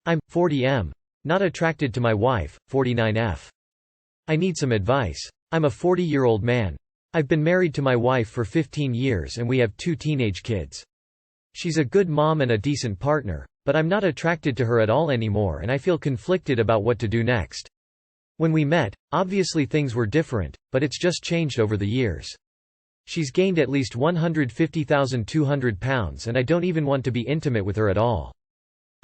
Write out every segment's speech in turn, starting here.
I'm 40M. Not attracted to my wife, 49F. I need some advice. I'm a 40-year-old man. I've been married to my wife for 15 years and we have 2 teenage kids. She's a good mom and a decent partner, but I'm not attracted to her at all anymore and I feel conflicted about what to do next. When we met, obviously things were different, but it's just changed over the years. She's gained at least 150,200 pounds and I don't even want to be intimate with her at all.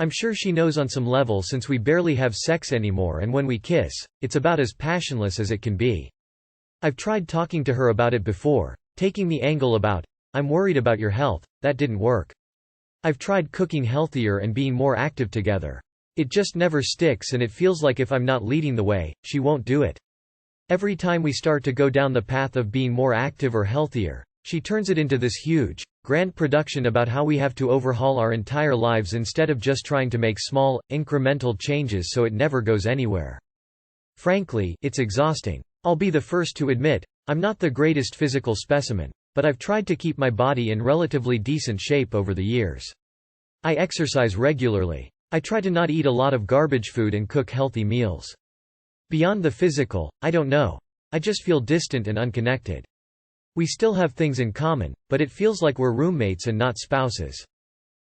I'm sure she knows on some level since we barely have sex anymore and when we kiss, it's about as passionless as it can be. I've tried talking to her about it before, taking the angle about, I'm worried about your health, that didn't work. I've tried cooking healthier and being more active together. It just never sticks and it feels like if I'm not leading the way, she won't do it. Every time we start to go down the path of being more active or healthier, she turns it into this huge, grand production about how we have to overhaul our entire lives instead of just trying to make small, incremental changes so it never goes anywhere. Frankly, it's exhausting. I'll be the first to admit, I'm not the greatest physical specimen, but I've tried to keep my body in relatively decent shape over the years. I exercise regularly. I try to not eat a lot of garbage food and cook healthy meals. Beyond the physical, I don't know. I just feel distant and unconnected. We still have things in common, but it feels like we're roommates and not spouses.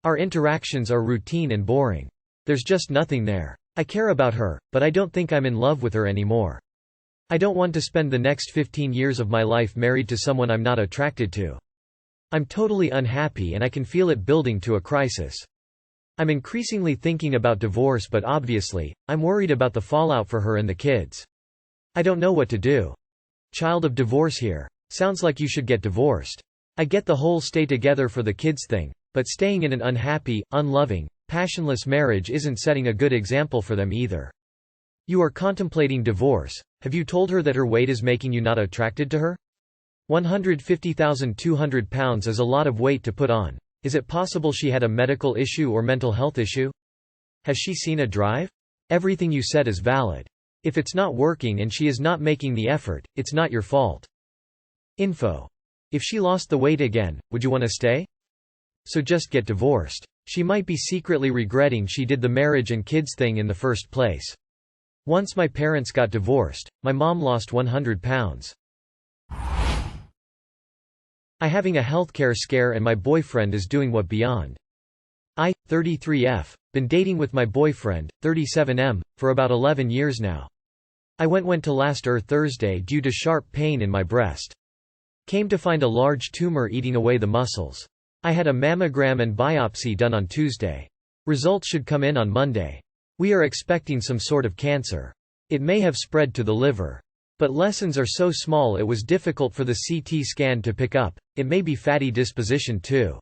Our interactions are routine and boring. There's just nothing there. I care about her, but I don't think I'm in love with her anymore. I don't want to spend the next 15 years of my life married to someone I'm not attracted to. I'm totally unhappy and I can feel it building to a crisis. I'm increasingly thinking about divorce but obviously, I'm worried about the fallout for her and the kids. I don't know what to do. Child of divorce here. Sounds like you should get divorced. I get the whole stay together for the kids thing, but staying in an unhappy, unloving, passionless marriage isn't setting a good example for them either. You are contemplating divorce. Have you told her that her weight is making you not attracted to her? 150,200 pounds is a lot of weight to put on. Is it possible she had a medical issue or mental health issue? Has she seen a drive? Everything you said is valid. If it's not working and she is not making the effort, it's not your fault. Info. If she lost the weight again, would you want to stay? So just get divorced. She might be secretly regretting she did the marriage and kids thing in the first place. Once my parents got divorced, my mom lost 100 pounds. I'm having a healthcare scare and my boyfriend is doing what beyond. I, 33F, been dating with my boyfriend, 37M, for about 11 years now. I went to last Thursday due to sharp pain in my breast. Came to find a large tumor eating away the muscles. I had a mammogram and biopsy done on Tuesday. Results should come in on Monday. We are expecting some sort of cancer. It may have spread to the liver. But lesions are so small it was difficult for the CT scan to pick up. It may be fatty disposition too.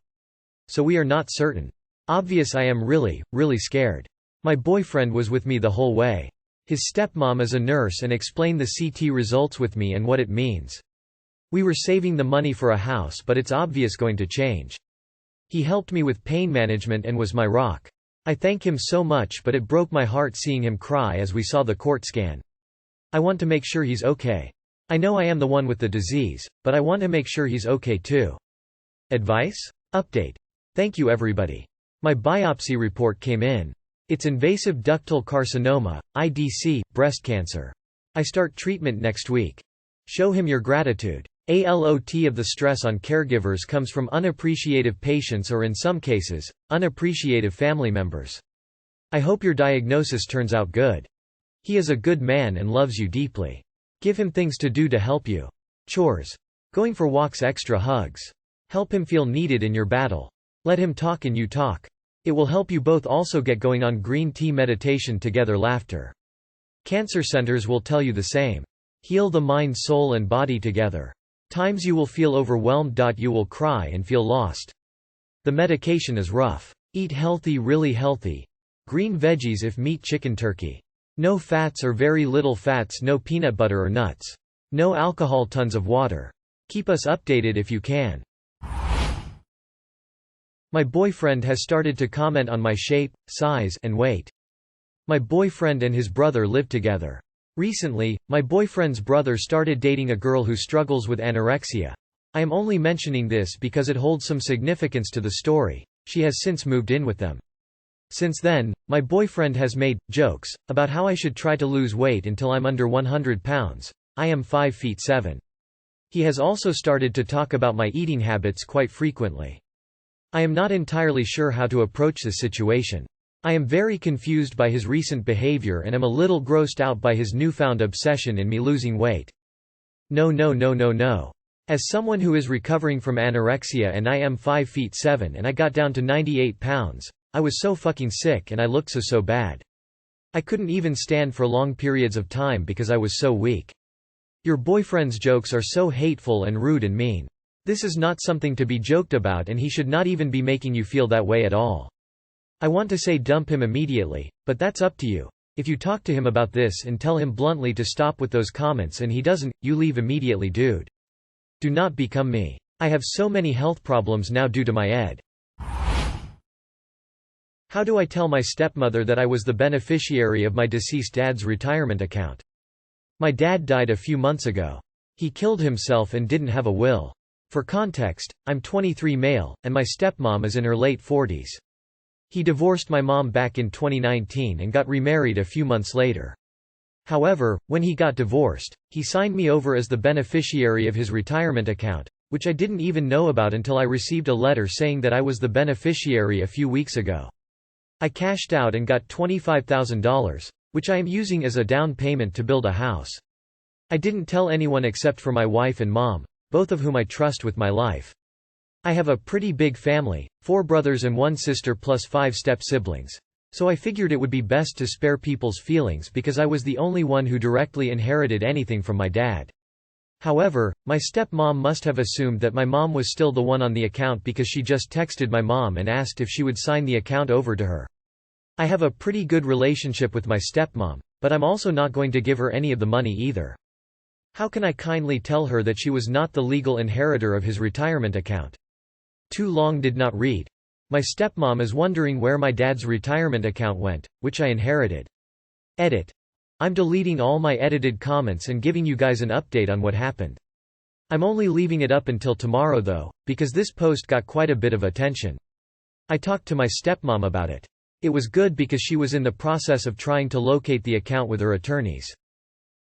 So we are not certain. Obvious I am really, really scared. My boyfriend was with me the whole way. His stepmom is a nurse and explained the CT results with me and what it means. We were saving the money for a house but it's obvious going to change. He helped me with pain management and was my rock. I thank him so much but it broke my heart seeing him cry as we saw the court scan. I want to make sure he's okay. I know I am the one with the disease, but I want to make sure he's okay too. Advice? Update. Thank you everybody. My biopsy report came in. It's invasive ductal carcinoma, IDC, breast cancer. I start treatment next week. Show him your gratitude. A lot of the stress on caregivers comes from unappreciative patients or in some cases, unappreciative family members. I hope your diagnosis turns out good. He is a good man and loves you deeply. Give him things to do to help you. Chores. Going for walks, extra hugs. Help him feel needed in your battle. Let him talk and you talk. It will help you both also get going on green tea meditation together. Laughter. Cancer centers will tell you the same. Heal the mind, soul and body together. Times you will feel overwhelmed. You will cry and feel lost. The medication is rough. Eat healthy, really healthy. Green veggies if meat, chicken, turkey. No fats or very little fats, no peanut butter or nuts. No alcohol, tons of water. Keep us updated if you can. My boyfriend has started to comment on my shape, size, and weight. My boyfriend and his brother live together. Recently, my boyfriend's brother started dating a girl who struggles with anorexia. I am only mentioning this because it holds some significance to the story. She has since moved in with them. Since then, my boyfriend has made jokes about how I should try to lose weight until I'm under 100 pounds. I am 5 feet 7. He has also started to talk about my eating habits quite frequently. I am not entirely sure how to approach the situation. I am very confused by his recent behavior and am a little grossed out by his newfound obsession in me losing weight. No no no no no. As someone who is recovering from anorexia and I am 5 feet 7 and I got down to 98 pounds, I was so fucking sick and I looked so bad. I couldn't even stand for long periods of time because I was so weak. Your boyfriend's jokes are so hateful and rude and mean. This is not something to be joked about and he should not even be making you feel that way at all. I want to say dump him immediately, but that's up to you. If you talk to him about this and tell him bluntly to stop with those comments and he doesn't, you leave immediately, dude. Do not become me. I have so many health problems now due to my ed. How do I tell my stepmother that I was the beneficiary of my deceased dad's retirement account? My dad died a few months ago. He killed himself and didn't have a will. For context, I'm 23 male, and my stepmom is in her late 40s. He divorced my mom back in 2019 and got remarried a few months later. However, when he got divorced, he signed me over as the beneficiary of his retirement account, which I didn't even know about until I received a letter saying that I was the beneficiary a few weeks ago. I cashed out and got $25,000, which I am using as a down payment to build a house. I didn't tell anyone except for my wife and mom, both of whom I trust with my life. I have a pretty big family, 4 brothers and 1 sister plus 5 step-siblings. So I figured it would be best to spare people's feelings because I was the only one who directly inherited anything from my dad. However, my stepmom must have assumed that my mom was still the one on the account because she just texted my mom and asked if she would sign the account over to her. I have a pretty good relationship with my stepmom, but I'm also not going to give her any of the money either. How can I kindly tell her that she was not the legal inheritor of his retirement account? Too long did not read. My stepmom is wondering where my dad's retirement account went, which I inherited. Edit. I'm deleting all my edited comments and giving you guys an update on what happened. I'm only leaving it up until tomorrow though, because this post got quite a bit of attention. I talked to my stepmom about it. It was good because she was in the process of trying to locate the account with her attorneys.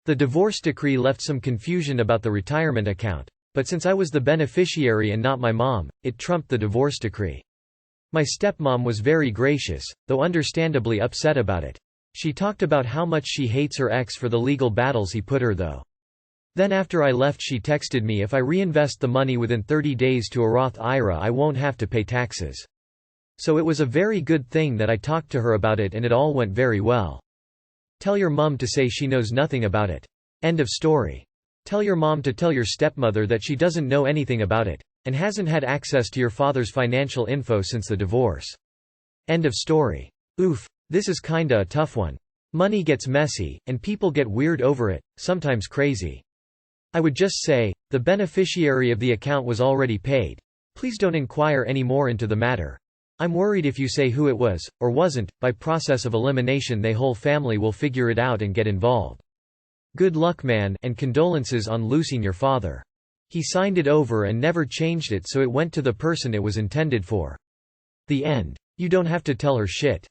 The divorce decree left some confusion about the retirement account, but since I was the beneficiary and not my mom, it trumped the divorce decree. My stepmom was very gracious, though understandably upset about it. She talked about how much she hates her ex for the legal battles he put her through. Then after I left she texted me if I reinvest the money within 30 days to a Roth IRA I won't have to pay taxes. So it was a very good thing that I talked to her about it and it all went very well. Tell your mum to say she knows nothing about it. End of story. Tell your mom to tell your stepmother that she doesn't know anything about it, and hasn't had access to your father's financial info since the divorce. End of story. Oof, this is kinda a tough one. Money gets messy, and people get weird over it, sometimes crazy. I would just say, the beneficiary of the account was already paid. Please don't inquire any more into the matter. I'm worried if you say who it was, or wasn't, by process of elimination the whole family will figure it out and get involved. Good luck man, and condolences on losing your father. He signed it over and never changed it so it went to the person it was intended for. The end. You don't have to tell her shit.